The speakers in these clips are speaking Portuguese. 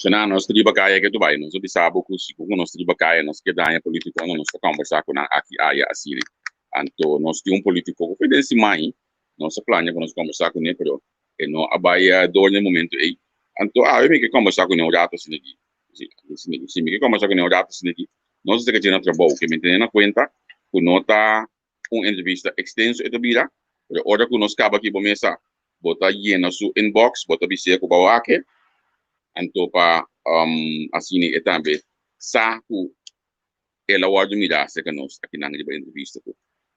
Senão, nós temos que que tu vai, nós sabemos que se nós temos que nós que dá político, nós conversar com aqui assim. Então, nós temos político que fez mais, nós plano que nós conversar com ele, pero não abaia dor no momento aí. Então, eu me que conversar com ele já assim aqui. Se me que conversar com ele já assim aqui, nós temos que ter trabalho que me tenha na conta, que nota uma entrevista extensa e vida, pero hora que nós acaba aqui bomesa, bota llena su inbox, bota bisé com bawake. Anto pa asini etambe sa ku ela wadu mira se kanos aqui na entrevista ko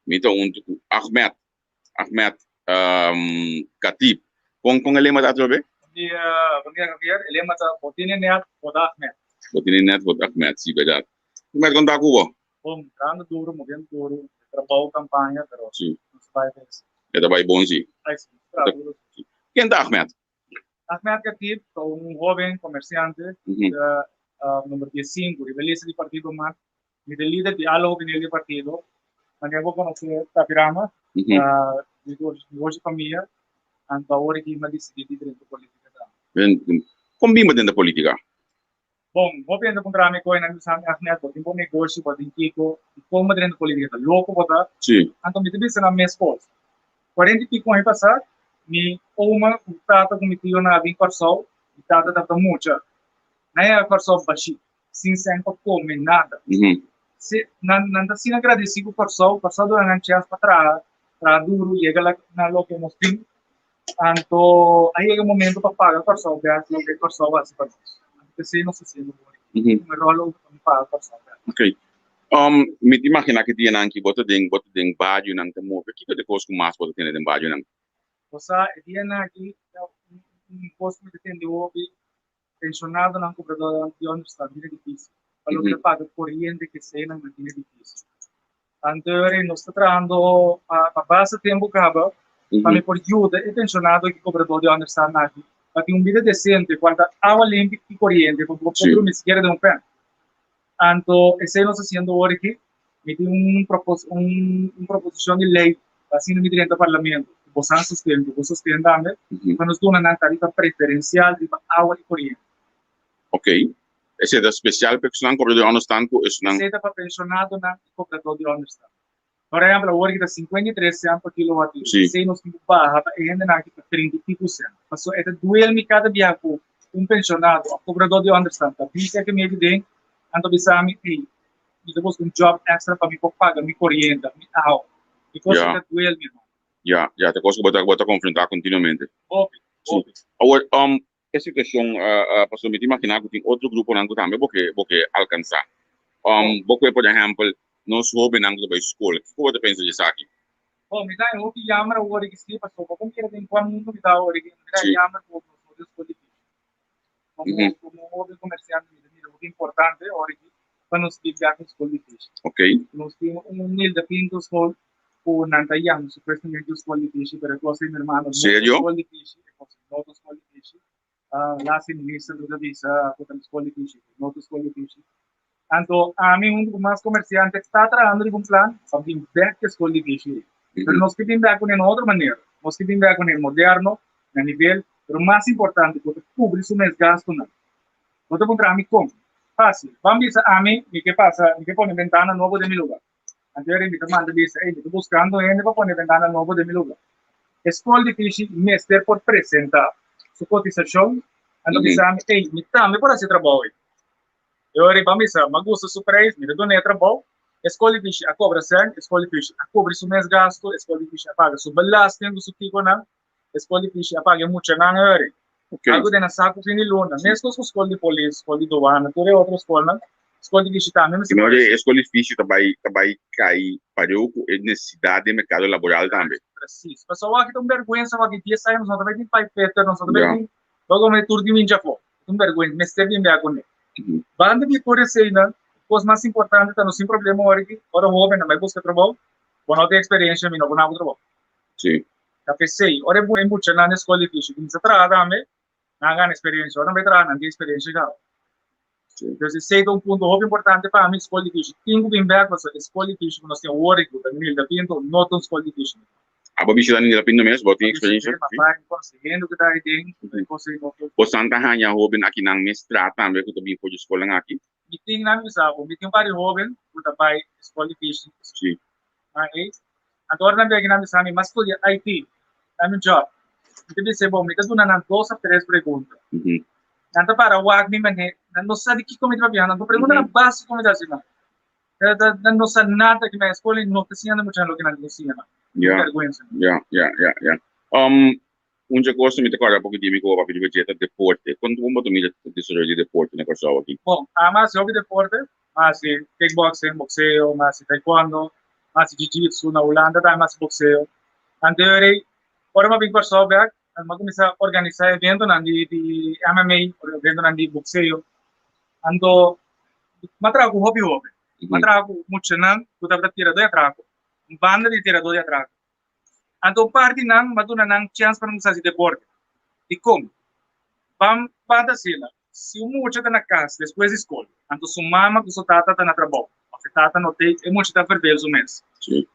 mito unto ku Ahmed Katib kung elema da trobe dia Javier elema ta botine net boda Ahmed si verdade mas conta ku bo bom grande duro movendo duro trabalho campanha pero sim não se vai ver é da vai bom sim quem da Ahmed Ahmed Katib, un joven comerciante número 15, rebeliza del partido MAT, mi líder diálogo con el partido, manejo conocer Tapirama, negocio familia, anto ahora que me decidí dentro de política. Como bem dentro da política? Bom, vou pensar com o que eu não sei, Ahmed, porque um negócio, porque um kiko, como dentro da política, louco, botar. Sim. Então, me disse na minha esposa, 40 e pico anos passado, mi uma tata cometido na vim corso tata tata mucha na é corso baixi sem sem para comer nada se não assim agradecido corso passado na chance para duro chega lá na loca nos tim anto aí é o momento para pagar corso já não é corso assim para nós porque se não se sente um rolo para pagar corso ok me imagina que dia nanki bota ding baju nang temo que que depois com mais bota tem baju nang Você dia na aqui posto de ter hoje pensionado na cobradora de universidade é difícil. Falou que paga corrente que sei na máquina é difícil. Anterior nós está trabalhando a base tempo acaba para me por ajuda e pensionado que cobrador de universidade na aqui. Para ter vida decente quando água limpa e corrente como outro me esquerda de pé. Então esse nós fazendo hoje aqui me tem proposição de lei assim no dentro do parlamento. Você sustenta, mas nós damos uma tarifa preferencial de água e corrente. Ok. Esse é da especial porque não cobra de understand com isso não. Esse é para pensionado na cobrador de understand. Por exemplo, hoje está 53 cents por quilowatt. Se nós temos barra e ainda na que 35 cents. Mas é de duel me cada dia com pensionado, a cobrador de understand. Tá diz que me ajudem, ando bisami e depois job extra para me pagar me corrente, me água. E coisa é duel mesmo. Ya, te coisa que bota confrontar continuamente. Óbvio. Agora, essa questão, pastor, me imaginar que tem outro grupo não também porque alcançar. Porque, por exemplo, nós jovens não da escola, o que você pensa disso aqui? Bom, me dá eu que chama o hora que se pastor, como que tem quando mundo me dá o hora que me dá chama o escola de como jovem comerciante me dá muito importante hora que para nos viajar com escola de Ok. Nós temos nível de pinto escola o Nantayang, supuestamente escola de fish, pero eu sei meu irmão, sério? Escola de fish, não escola de fish. Lá se ministra da visa, outra escola de fish, não escola de fish. Então, a mim mais comerciante está trabalhando com plano, para vir back a escola de fish. Pero nós que vir back com uma outra maneira, nós que vir back com um moderno, a nível, pero mais importante, porque cobrir o mês gasto não. Vou te contar a mim como? Fácil. Vamos dizer a mim, o que passa, o que põe ventana novo de meu lugar. Anterior me manda dice, estoy buscando gente para poner ventana nueva de mi lugar. Escola de fish me está por presentar su cotización. Entonces dice, me está, por hacer trabajo. Eu ahora vamos a me gusta su precio, me doné trabajo. Escola de fish a cobra 100, escola de fish a cobra su mes gasto, escola de fish a paga su ballasting do su tipo na, escola de fish a paga mucho na ahora. Algo de na saco fini luna. Mesmo com escola de polícia, escola de doana, toda outra escola. Escola de fish também. Não é escola de fish também cair para o necessidade de mercado laboral também. Preciso. Pessoal aqui tem vergonha, só que dia saímos, nós também tem pai Peter, nós também tem logo me tur de mim já foi. Tem vergonha, me serve bem com ele. Banda de por esse ainda, coisa mais importante, tá no sem problema hora que hora jovem, não vai buscar trabalho, quando tem experiência, não vou trabalho. Sim. Tá pensei, hora é muito na escola de fish, que se trata também, não ganha experiência, hora não vai trabalhar, não tem experiência já. Então, esse é um ponto muito importante para a minha escola de fish. Tenho que vir back, mas a escola de fish, nós temos o Oregon, da Mil da Pinto, não tem escola de fish. Aba bisita nila pindo mes, boting experiência. Mas conseguindo que tá aí dentro, conseguindo. O Santa Hanya Robin aqui na mestrata também que eu também pode escola aqui. Meeting namin sa ako, meeting pa rin Robin, punta pa escola fishing. Sim. Okay? Agora na bigyan namin sa amin, mas tuloy IT, namin job. Ito din sa bom, ito doon na ng 2 a 3 perguntas. Nanto para wag ni manhe, nanto sa di kiko mit pabihan, nanto pergunta na base como da sila. Nanto sa nada que na escola não tinha muito lo que na tinha. Onde eu gosto muito agora porque de mim com a papel de deporte. Quando vamos tomar de deporte na coisa aqui. Bom, mas eu deporte, mas kickboxing, boxeo, mas taekwondo, mas jiu-jitsu na Holanda, também mas boxeo. Anterior, ora uma big pessoa back, mag-começar a organizar evento de MMA, evento de boxeo. Ando matrago hobby. Matrago muito não, tu tá para tirador de atraco. Banda de tirador de atraco. Ando parte nang maduna nang chance para mudar de deporte. E como? Vamos para sila. Se o muito está na casa, depois da escola, ando sua mama com sua tata está na trabalho. A tata não tem, é muito está vermelho o mês.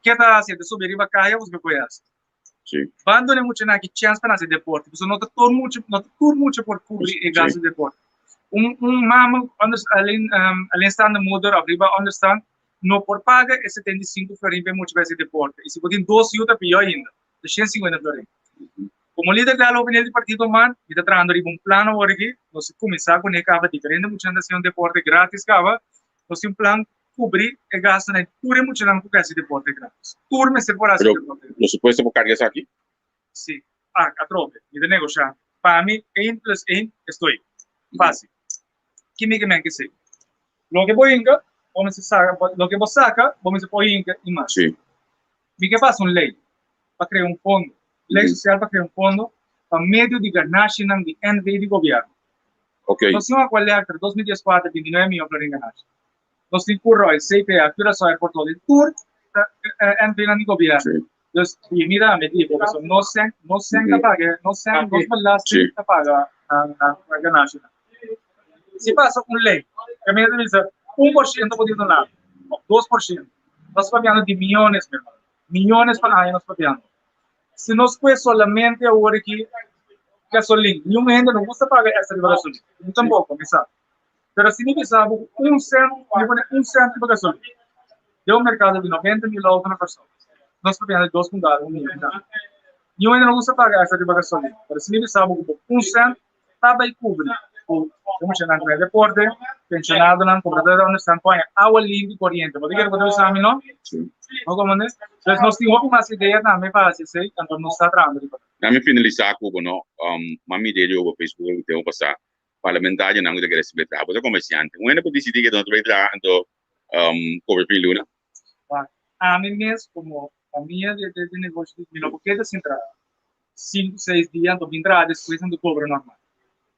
Que está assim, de subir e vai cair, você conhece. Quando não muito na que chance para fazer deporte, você não todo muito por cobrir e gastar deporte. Mama além está na mudar, arriba understand. No por paga é 75 florim para muito vezes deporte. E se pode 12 outra pior ainda, 150 florim. Como líder da opinião do partido man, está trazendo um plano aqui, nós começar com necava diferente, muito andação deporte grátis cava, nós um plano cobrir e gastar na tudo muito não com esse deporte grátis. Tudo me se por assim deporte. Lo supuesto por cargas aqui? Sim. A trope, e de negociar. Para mim, 1 + 1 estou. Fácil. Que me que sei. Lo que voy inga vamos sacar, lo que você saca, vamos pôr em imagem. Sim. E que faz lei para criar fundo, lei social para criar fundo para meio de ganagem de NV de governo. Ok. Nós temos uma qualidade para 2014 de 29 milhões para ganagem. Nós temos curro, CPA, curação e porto de tour, NV de governo. Então, mira, me digo, porque não sem pagar, não sem, não balastem para pagar a ganagem. Se passa lei, que me diz 1% pode donar, 2%. Nós pagamos de milhões, meu irmão. Milhões para aí nós pagamos. Se nós foi solamente agora que gasolina, nenhuma ainda não custa pagar essa de gasolina. Então, vou começar. Mas se me pensar, 1 cento, eu vou 1 cento de gasolina. Deu um mercado de 90 mil euros na pessoa. Nós pagamos 2 condados, 1 milhão. Nenhuma ainda não custa pagar essa de gasolina. Mas se me pensar, 1 cento, está bem cobrido. Como se não deporte, pensionado não, comprador não está põe água limpa e corrente. Pode querer poder usar não? Sim. Não como né? Então nós temos uma ideia na me faz sei, então nós está trabalhando. Na me finalizar com no, mami dele o Facebook o tempo passar parlamentar não de querer se betar, você comerciante. Um ainda pode decidir que não vai entrar então cover piluna. A mim mesmo como a minha de negócio de não porque da central 5, 6 dias do entrar depois do cobre normal.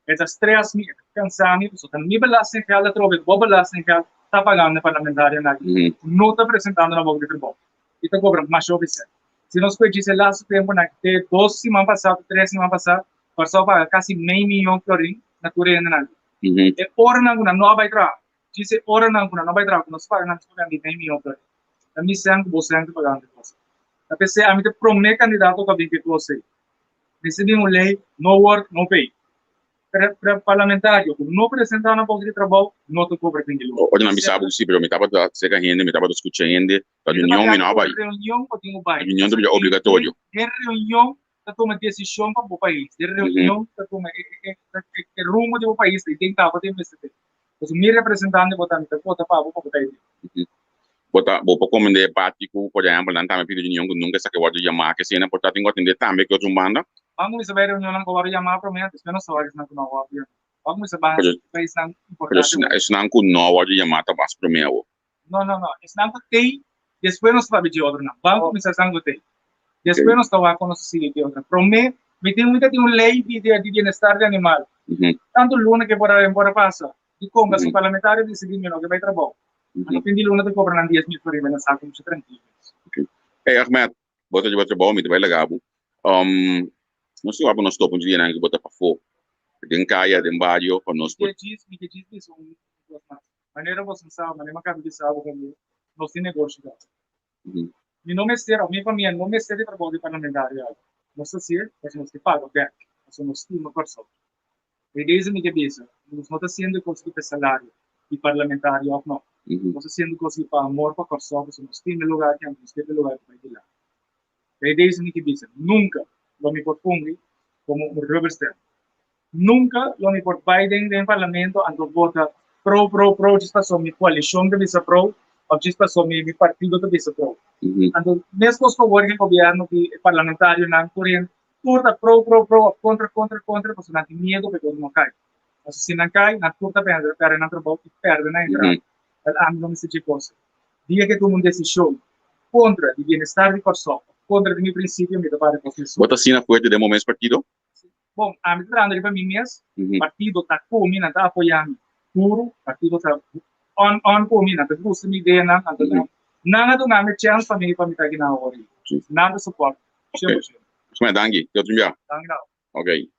Essas 3 mil cansados, só tem belasting que ela trove, belasting que ela está pagando parlamentária na não está apresentando na boca de futebol. E está cobrando mais oficial. Se nós pedimos lá o tempo na que 2 semanas passadas, 3 semanas passadas, passou para quase meio milhão de florim na corrente na. E ora não nova entrada. Dice ora não nova entrada, nós pagamos de meio milhão de florim. A mim sempre você sempre pagando coisa. A pessoa a mim te promete candidato que vem que você. Recebemos lei, no work, no pay. Para parlamentário, não apresentar na boca de trabalho, não te cobra aquilo. Hoje não me sabe se pero me estava da seca ainda, me estava escutando ainda, a reunião me não vai. Reunião que tem o bairro. Reunião é obrigatório. É reunião que toma decisão para o país. É reunião que toma rumo do país. Tem que estar para investir. Então, me representante botando que vota para o país. Bota, vou como de prático, por exemplo, não tá me pedindo reunião que nunca sabe o que chamar, que se não portar tem que atender também que outro banda. Vamos saber reunião não vai chamar para mim, eu não sou isso não vai. Vamos saber país não importante. Isso não com não vai chamar tá mais para mim. Não, isso não tem. Depois nós vamos pedir outra não. Vamos começar a ter. Depois nós vamos conhecer de outra. Para mim, me tem muita lei de bem-estar de animal. Tanto luna que por passa. E como os parlamentares decidem que vai trabalhar. No fim de luna te cobram 10 mil por mês, não sabe como se tranquilo. Ahmed, bota de trabalho, me vai legal. Nós temos alguns topos de dinheiro que bota para fora. Tem caia, tem barrio, para nós. Me diz isso. Maneira você sabe, maneira que sabe como nós temos negócio. Mi não me ser, minha família não me ser de trabalho parlamentar. Não sei se é, mas nós te pago bem. Nós não estima por só. E desde minha cabeça, nós não está sendo conseguido salário de parlamentar ou não. Nós está sendo conseguido para amor para por só, nós não estima lugar que nós estima lugar para ir lá. E desde minha cabeça, nunca lo me por fungi como um rubber stamp. Nunca lo me por Biden em parlamento ando vota pro, esta só minha coalição de visa pro, ou esta só minha partido de visa pro. Ando mesmo os favores do governo que parlamentário na corrente, turta pro, contra, porque não tem medo porque não cai. Mas se não cai, na turta perde na trabalho e perde na entrada. Ando não me se coisa. Dia que tu uma decisão contra o bem-estar de pessoa, contra o meu princípio, me dá para a posição. Bota assim na fuerte de momento partido? Bom, a minha grande para mim mesmo, partido está comigo, está apoiando puro, partido está on comigo, está buscando ideia, nada do nome chance para mim estar aqui na hora. Nada suporte. 100%. Danke. Danke. Ok.